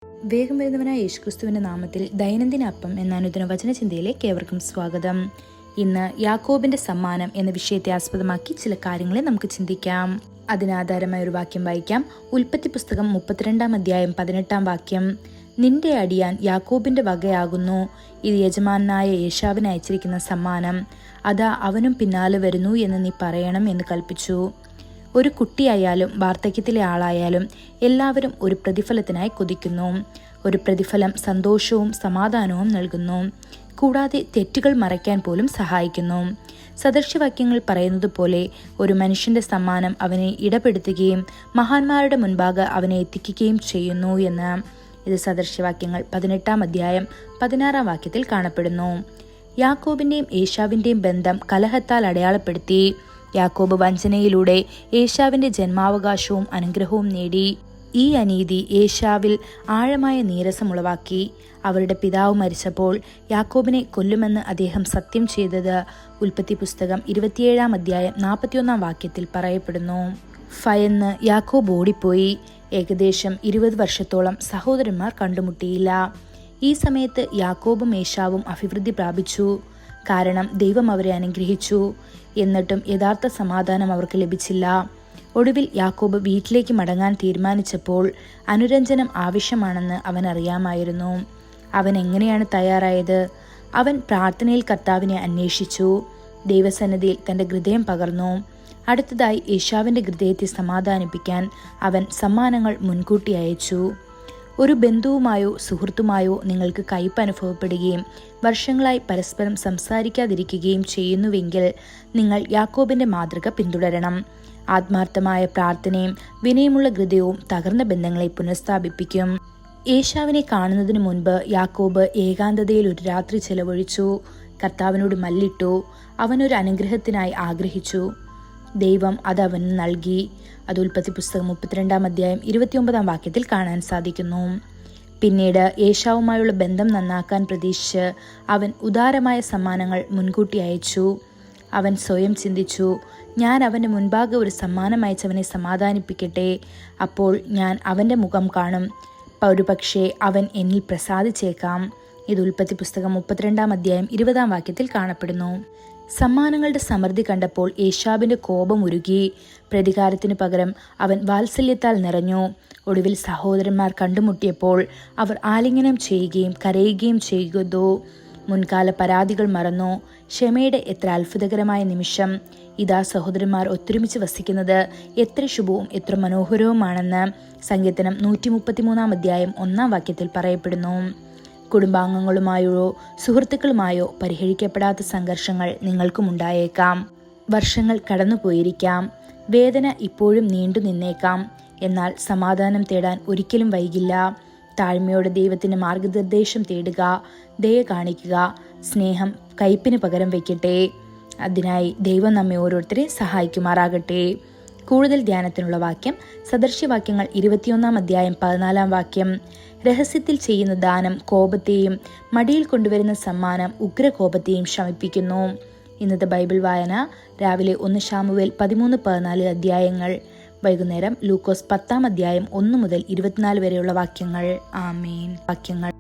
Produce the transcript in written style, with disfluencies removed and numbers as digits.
വേഗം വരുന്നവനായ യേശുക്രിസ്തുവിന്റെ നാമത്തിൽ ദൈനംദിന അപ്പം എന്ന അനുദിന വചനചിന്തയിലേക്ക് ഏവർക്കും സ്വാഗതം. ഇന്ന് യാക്കോബിന്റെ സമ്മാനം എന്ന വിഷയത്തെ ആസ്പദമാക്കി ചില കാര്യങ്ങളെ നമുക്ക് ചിന്തിക്കാം. അതിനാധാരമായ ഒരു വാക്യം വായിക്കാം. ഉൽപ്പത്തി പുസ്തകം 32 അധ്യായം 18 വാക്യം. നിന്റെ അടിയാൻ യാക്കോബിന്റെ വകയാകുന്നു, ഇത് യജമാനായ ഏശാവിന് അയച്ചിരിക്കുന്ന സമ്മാനം, അതാ അവനും പിന്നാലെ വരുന്നു എന്ന് നീ പറയണം എന്ന് കൽപ്പിച്ചു. ഒരു കുട്ടിയായാലും വാർദ്ധക്യത്തിലെ ആളായാലും എല്ലാവരും ഒരു പ്രതിഫലത്തിനായി കൊതിക്കുന്നു. ഒരു പ്രതിഫലം സന്തോഷവും സമാധാനവും നൽകുന്നു, കൂടാതെ തെറ്റുകൾ മറയ്ക്കാൻ പോലും സഹായിക്കുന്നു. സദൃശവാക്യങ്ങൾ പറയുന്നത് പോലെ ഒരു മനുഷ്യന്റെ സമ്മാനം അവനെ ഇടപെടുത്തുകയും മഹാന്മാരുടെ മുൻപാകെ അവനെ എത്തിക്കുകയും ചെയ്യുന്നു എന്ന് ഇത് സദൃശവാക്യങ്ങൾ 18 അധ്യായം 16 വാക്യത്തിൽ കാണപ്പെടുന്നു. യാക്കോബിന്റെയും ഏശാവിന്റെയും ബന്ധം കലഹത്താൽ അടയാളപ്പെടുത്തി. യാക്കോബ് വഞ്ചനയിലൂടെ ഏശാവിന്റെ ജന്മാവകാശവും അനുഗ്രഹവും നേടി. ഈ അനീതി ഏശാവിൽ ആഴമായ നീരസമുളവാക്കി. അവരുടെ പിതാവ് മരിച്ചപ്പോൾ യാക്കോബിനെ കൊല്ലുമെന്ന് അദ്ദേഹം സത്യം ചെയ്തത് ഉൽപ്പത്തി പുസ്തകം 27 അധ്യായം 41 വാക്യത്തിൽ പറയപ്പെടുന്നു. ഭയന്ന് യാക്കോബ് ഓടിപ്പോയി. ഏകദേശം 20 വർഷത്തോളം സഹോദരന്മാർ കണ്ടുമുട്ടിയില്ല. ഈ സമയത്ത് യാക്കോബും ഏശാവും അഭിവൃദ്ധി പ്രാപിച്ചു, കാരണം ദൈവം അവരെ അനുഗ്രഹിച്ചു. എന്നിട്ടും യഥാർത്ഥ സമാധാനം അവർക്ക് ലഭിച്ചില്ല. ഒടുവിൽ യാക്കോബ് വീട്ടിലേക്ക് മടങ്ങാൻ തീരുമാനിച്ചപ്പോൾ അനുരഞ്ജനം ആവശ്യമാണെന്ന് അവൻ അറിയാമായിരുന്നു. അവൻ എങ്ങനെയാണ് തയ്യാറായത്? അവൻ പ്രാർത്ഥനയിൽ കർത്താവിനെ അന്വേഷിച്ചു, ദൈവസന്നിധിയിൽ തന്റെ ഹൃദയം പകർന്നു. അടുത്തതായി ഏശാവിന്റെ ഹൃദയത്തെ സമാധാനിപ്പിക്കാൻ അവൻ സമ്മാനങ്ങൾ മുൻകൂട്ടി അയച്ചു. ഒരു ബന്ധുവുമായോ സുഹൃത്തുമായോ നിങ്ങൾക്ക് കയ്പ് അനുഭവപ്പെടുകയും വർഷങ്ങളായി പരസ്പരം സംസാരിക്കാതിരിക്കുകയും ചെയ്യുന്നുവെങ്കിൽ നിങ്ങൾ യാക്കോബിന്റെ മാതൃക പിന്തുടരണം. ആത്മാർത്ഥമായ പ്രാർത്ഥനയും വിനയമുള്ള ഹൃദയവും തകർന്ന ബന്ധങ്ങളെ പുനഃസ്ഥാപിപ്പിക്കും. ഏശാവിനെ കാണുന്നതിന് മുൻപ് യാക്കോബ് ഏകാന്തതയിൽ ഒരു രാത്രി ചെലവഴിച്ചു. കർത്താവിനോട് മല്ലിട്ടു. അവനൊരു അനുഗ്രഹത്തിനായി ആഗ്രഹിച്ചു. ദൈവം അത് അവന് നൽകി. അത് ഉൽപ്പത്തി പുസ്തകം 32 അധ്യായം 29 വാക്യത്തിൽ കാണാൻ സാധിക്കുന്നു. പിന്നീട് ഏശാവുമായുള്ള ബന്ധം നന്നാക്കാൻ പ്രതീക്ഷിച്ച് അവൻ ഉദാരമായ സമ്മാനങ്ങൾ മുൻകൂട്ടി അയച്ചു. അവൻ സ്വയം ചിന്തിച്ചു, ഞാൻ അവൻ്റെ മുൻപാകെ ഒരു സമ്മാനം അയച്ചവനെ സമാധാനിപ്പിക്കട്ടെ, അപ്പോൾ ഞാൻ അവൻ്റെ മുഖം കാണും, ഒരുപക്ഷെ അവൻ എന്നിൽ പ്രസാദിച്ചേക്കാം. ഇത് ഉൽപ്പത്തി പുസ്തകം 32 അധ്യായം 20 വാക്യത്തിൽ കാണപ്പെടുന്നു. സമ്മാനങ്ങളുടെ സമൃദ്ധി കണ്ടപ്പോൾ ഏശാവിന്റെ കോപം ഉരുകി. പ്രതികാരത്തിനു പകരം അവൻ വാത്സല്യത്താൽ നിറഞ്ഞു. ഒടുവിൽ സഹോദരന്മാർ കണ്ടുമുട്ടിയപ്പോൾ അവർ ആലിംഗനം ചെയ്യുകയും കരയുകയും ചെയ്തു. മുൻകാല പരാതികൾ മറന്നു. ക്ഷമയുടെ എത്ര അത്ഭുതകരമായ നിമിഷം! ഇതാ സഹോദരന്മാർ ഒത്തൊരുമിച്ച് വസിക്കുന്നത് എത്ര ശുഭവും എത്ര മനോഹരവുമാണെന്ന് സങ്കീർത്തനം 133 അധ്യായം 1 വാക്യത്തിൽ പറയപ്പെടുന്നു. കുടുംബാംഗങ്ങളുമായോ സുഹൃത്തുക്കളുമായോ പരിഹരിക്കപ്പെടാത്ത സംഘർഷങ്ങൾ നിങ്ങൾക്കും ഉണ്ടായേക്കാം. വർഷങ്ങൾ കടന്നുപോയിരിക്കാം. വേദന ഇപ്പോഴും നീണ്ടു നിന്നേക്കാം. എന്നാൽ സമാധാനം തേടാൻ ഒരിക്കലും വൈകില്ല. താഴ്മയോടെ ദൈവത്തിന്റെ മാർഗനിർദ്ദേശം തേടുക, ദയ കാണിക്കുക. സ്നേഹം കയ്പിന് പകരം വയ്ക്കട്ടെ. അതിനായി ദൈവം നമ്മെ ഓരോരുത്തരെ സഹായിക്കുമാറാകട്ടെ. കൂടുതൽ ധ്യാനത്തിനുള്ള വാക്യം സദൃശ്യവാക്യങ്ങൾ 21 അധ്യായം 14 വാക്യം. രഹസ്യത്തിൽ ചെയ്യുന്ന ദാനം കോപത്തെയും മടിയിൽ കൊണ്ടുവരുന്ന സമ്മാനം ഉഗ്രകോപത്തെയും ശമിപ്പിക്കുന്നു. ഇന്നത്തെ ബൈബിൾ വായന രാവിലെ 1 ശമൂവേൽ 13-14 അധ്യായങ്ങൾ, വൈകുന്നേരം ലൂക്കോസ് 10 അധ്യായം 1 മുതൽ 24 വരെയുള്ള വാക്യങ്ങൾ. ആമേൻ. വാക്യങ്ങൾ